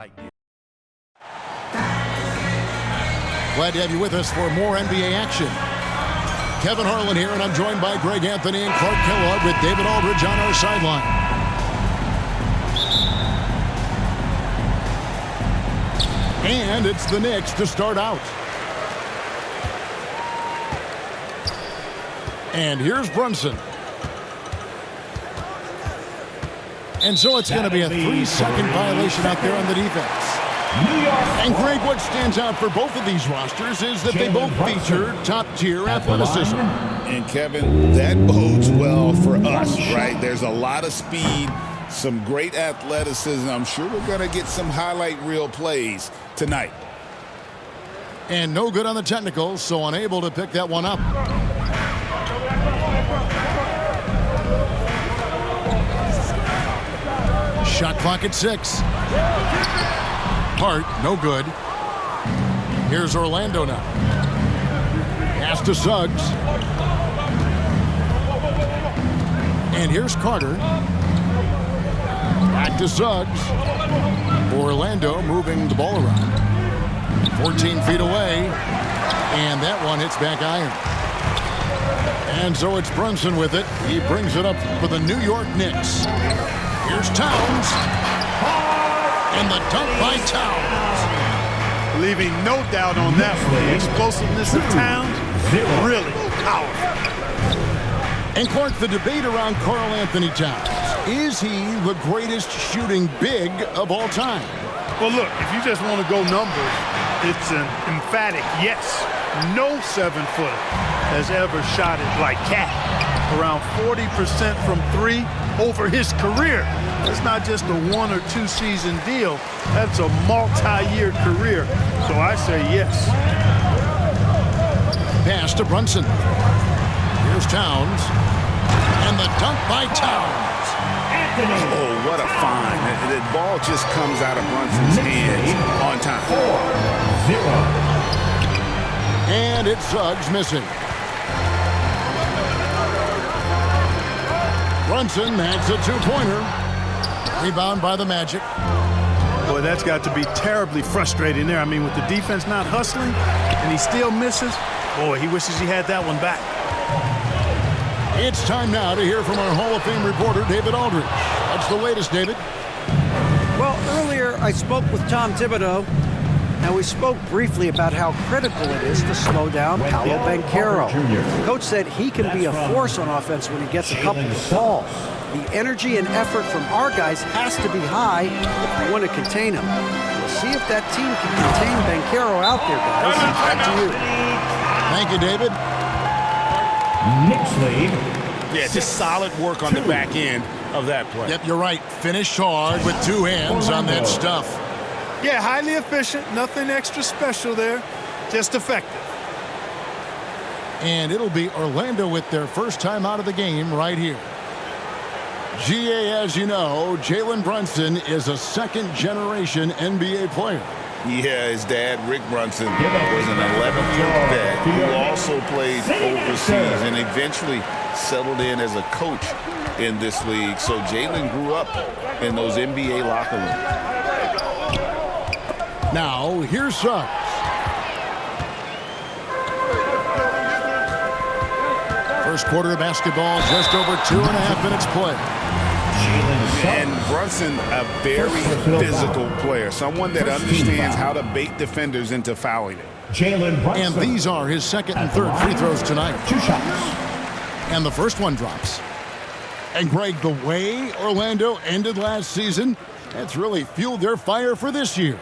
Glad to have you with us for more NBA action. Kevin Harlan here, and I'm joined by Greg Anthony and Clark Kellogg with David Aldridge on our sideline. And it's the Knicks to start out. And here's Brunson. And so it's going to be a 3-second violation out there on the defense. And Greg, what stands out for both of these rosters is that they both feature top-tier athleticism. And Kevin, that bodes well for us, right? There's a lot of speed, some great athleticism. I'm sure we're going to get some highlight reel plays tonight. And no good on the technicals, so unable to pick that one up. Shot clock at 6. Hart, no good. Here's Orlando now. Pass to Suggs. And here's Carter. Back to Suggs. Orlando moving the ball around. 14 feet away. And that one hits back iron. And so it's Brunson with it. He brings it up for the New York Knicks. Here's Towns. And the dunk by Towns. Leaving no doubt on that one. The explosiveness of Towns, really powerful. And Clark, the debate around Karl Anthony Towns. Is he the greatest shooting big of all time? Well, look, if you just want to go numbers, it's an emphatic yes. No 7-footer has ever shot it like Cat. Around 40% from 3 over his career. It's not just a 1- or 2-season deal. That's a multi-year career. So I say yes. Pass to Brunson. Here's Towns. And the dunk by Towns. Oh, what a find. The ball just comes out of Brunson's hands on time. 4-0. And it's Suggs missing. Brunson, that's a 2-pointer. Rebound by the Magic. Boy, that's got to be terribly frustrating there. I mean, with the defense not hustling and he still misses, boy, he wishes he had that one back. It's time now to hear from our Hall of Fame reporter, David Aldridge. What's the latest, David? Well, earlier I spoke with Tom Thibodeau, and we spoke briefly about how critical it is to slow down Paolo Banchero. The coach said he can be a force on offense when he gets a couple of balls. The energy and effort from our guys has to be high if we want to contain him. We'll see if that team can contain Banchero out there, guys. Back to you. Thank you, David. Knicks lead. Yeah, just solid work on the back end of that play. Yep, you're right. Finish hard with 2 hands on that stuff. Yeah, highly efficient. Nothing extra special there. Just effective. And it'll be Orlando with their first time out of the game right here. GA, as you know, Jalen Brunson is a second-generation NBA player. Yeah, his dad, Rick Brunson, was an 11th-year vet who also played overseas and eventually settled in as a coach in this league. So Jalen grew up in those NBA locker rooms. Now, here's Suggs. First quarter of basketball, just over 2.5 minutes play. And Brunson, a very physical player, someone that understands how to bait defenders into fouling it. And these are his second and third free throws tonight. 2 shots. And the first one drops. And Greg, the way Orlando ended last season, that's really fueled their fire for this year.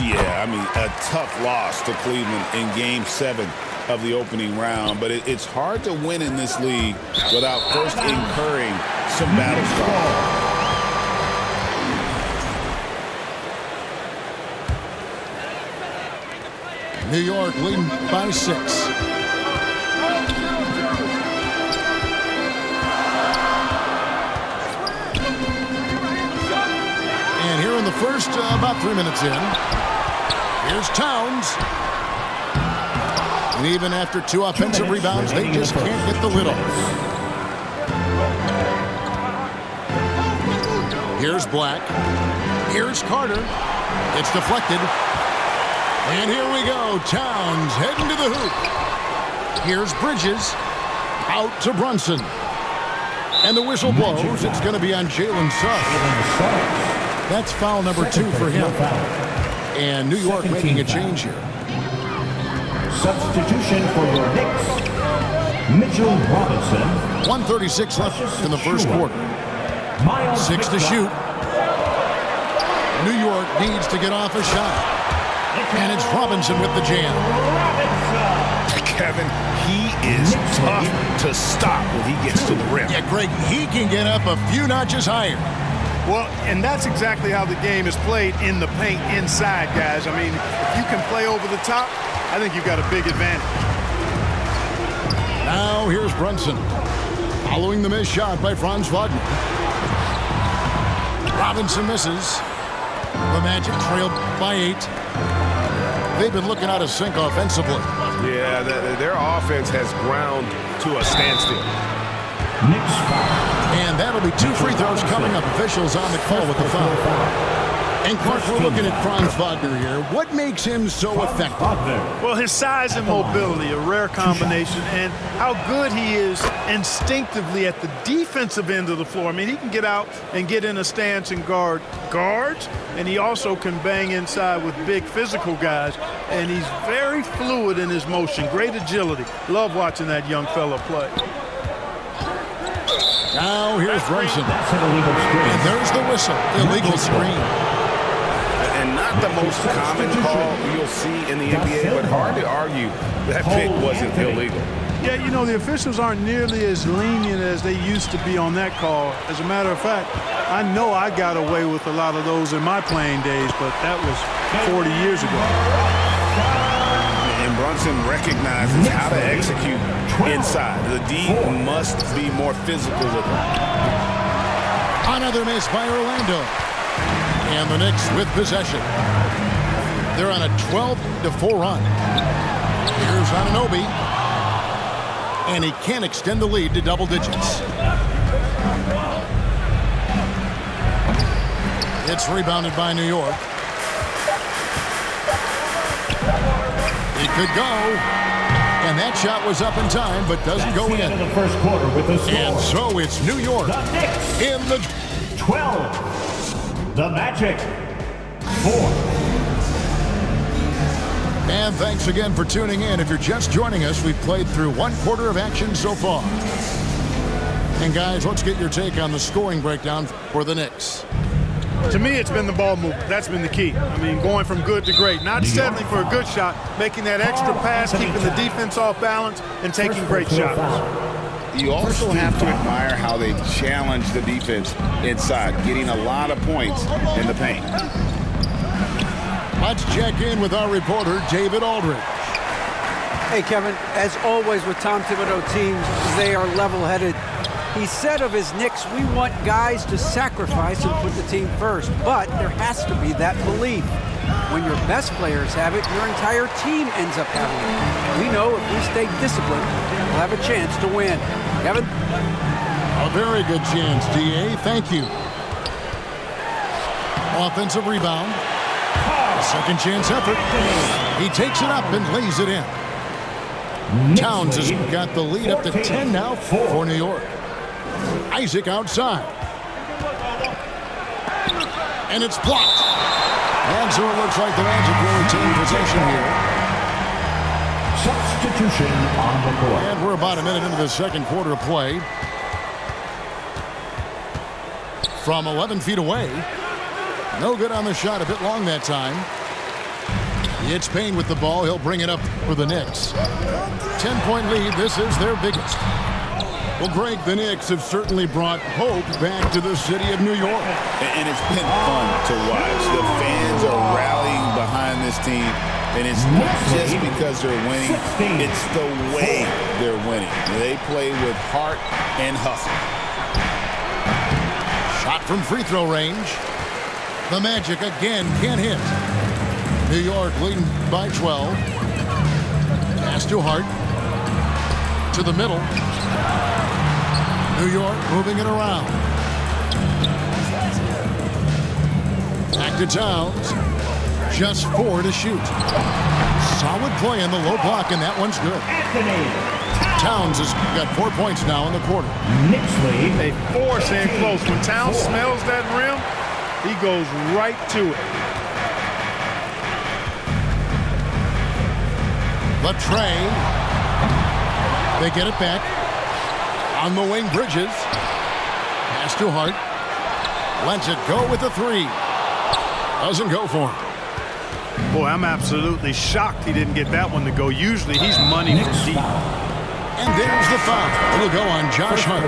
Yeah, I mean, a tough loss to Cleveland in Game 7 of the opening round. But it's hard to win in this league without first incurring some battle scars. New York leading by 6. And here in the first, about 3 minutes in, here's Towns. And even after 2 offensive rebounds, they just can't get the lid off. Here's Black. Here's Carter. It's deflected. And here we go. Towns heading to the hoop. Here's Bridges. Out to Brunson. And the whistle blows. It's going to be on Jalen Suggs. That's foul number 2 for him. And New York making a change here. Substitution for your Knicks, Mitchell Robinson. 1:36 left in the first quarter. 6 to shoot. New York needs to get off a shot. And it's Robinson with the jam. Kevin, he is tough to stop when he gets to the rim. Yeah, Greg, he can get up a few notches higher. Well, and that's exactly how the game is played in the paint inside, guys. I mean, if you can play over the top, I think you've got a big advantage. Now here's Brunson. Following the missed shot by Franz Wagner. Robinson misses. The Magic trailed by 8. They've been looking out of sync offensively. Yeah, their offense has ground to a standstill. Knicks foul. And that'll be 2 free throws coming up. Officials on the call with the foul. And Clark, we're looking at Franz Wagner here. What makes him so effective? Well, his size and mobility, a rare combination, and how good he is instinctively at the defensive end of the floor. I mean, he can get out and get in a stance and guard guards, and he also can bang inside with big physical guys, and he's very fluid in his motion. Great agility. Love watching that young fella play. Now here's Brunson. And there's the whistle. Illegal screen. And not the most common call you'll see in the NBA, but hard to argue that pick wasn't illegal. Yeah, you know, the officials aren't nearly as lenient as they used to be on that call. As a matter of fact, I know I got away with a lot of those in my playing days, but that was 40 years ago. And Brunson recognizes how to execute inside. The D must be more physical with him. Another miss by Orlando. And the Knicks with possession. They're on a 12-4 run. Here's Anunoby. And he can't extend the lead to double digits. It's rebounded by New York. It could go. And that shot was up in time, but doesn't go in. The first quarter with the score. And so it's New York The Knicks in the 12. The Magic 4. And thanks again for tuning in. If you're just joining us, we've played through 1 quarter of action so far. And guys, let's get your take on the scoring breakdown for the Knicks. To me, it's been the ball movement. That's been the key. I mean, going from good to great. Not settling for a good shot, making that extra pass, keeping the defense off balance, and taking great shots. You also have to admire how they challenge the defense inside, getting a lot of points in the paint. Let's check in with our reporter, David Aldridge. Hey, Kevin, as always with Tom Thibodeau teams, they are level-headed. He said of his Knicks, we want guys to sacrifice and put the team first, but there has to be that belief. When your best players have it, your entire team ends up having it. We know if we stay disciplined, we'll have a chance to win. Kevin? A very good chance, D.A. Thank you. Offensive rebound. Second chance effort. He takes it up and lays it in. Towns has got the lead up to 10 now for New York. Isaac outside. And it's blocked. And so it looks like the Magic will retain possession here. Substitution on the court. And we're about a minute into the second quarter of play. From 11 feet away. No good on the shot. A bit long that time. It's Payne with the ball. He'll bring it up for the Knicks. 10-point lead. This is their biggest. Well, Greg, the Knicks have certainly brought hope back to the city of New York. And it's been fun to watch. The fans are rallying behind this team. And it's not just because they're winning. It's the way they're winning. They play with heart and hustle. Shot from free throw range. The Magic again can't hit. New York leading by 12. Pass to Hart. To the middle. New York moving it around. Back to Towns. Just 4 to shoot. Solid play in the low block, and that one's good. Towns has got 4 points now in the quarter. Knicks lead. They force in close. When Towns smells that rim, he goes right to it. Latrey. They get it back. On the wing, Bridges. Pass to Hart. Lets it go with the 3. Doesn't go for him. Boy, I'm absolutely shocked he didn't get that one to go. Usually he's money from deep. And there's the foul. It'll go on Josh Hart.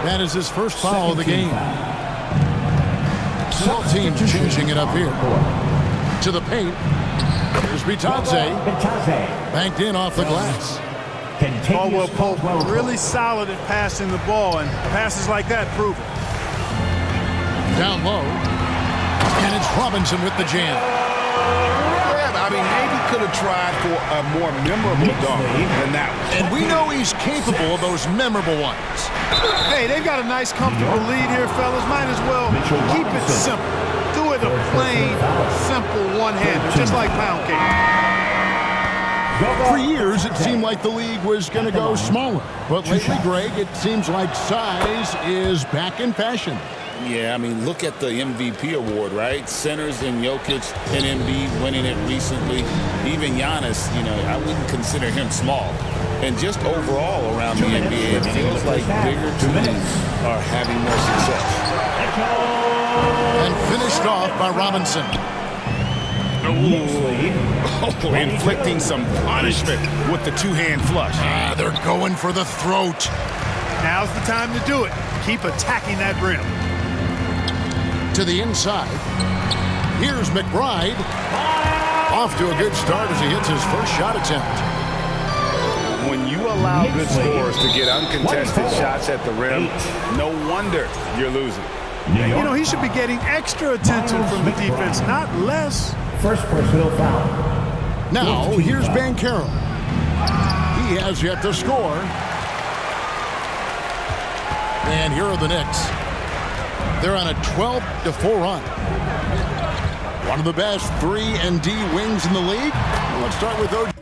That is his first foul of the game. Both teams changing it up here. To the paint. Here's Bitadze. Banked in off the glass. Caldwell Pope really solid at passing the ball, and passes like that prove it. Down low. And it's Robinson with the jam. Yeah, I mean, maybe could have tried for a more memorable dunk than that one. And we know he's capable of those memorable ones. Hey, they've got a nice, comfortable lead here, fellas. Might as well keep it simple. Do it a plain, simple one-hander, just like pound cake. For years, it seemed like the league was going to go smaller. But lately, Greg, it seems like size is back in fashion. Yeah, I mean, look at the MVP award, right? Centers and Jokic and Embiid winning it recently. Even Giannis, you know, I wouldn't consider him small. And just overall around the NBA, it feels like bigger teams are having more success. And finished off by Robinson. Oh, inflicting some punishment with the two-hand flush. They're going for the throat. Now's the time to do it. Keep attacking that rim. To the inside. Here's McBride. Off to a good start as he hits his first shot attempt. When you allow good scorers to get uncontested shots at the rim, no wonder you're losing. You know, he should be getting extra attention from the defense, not less. First personal foul. Now, here's Banchero. He has yet to score. And here are the Knicks. They're on a 12-4 run. One of the best 3 and D wings in the league. Let's start with those.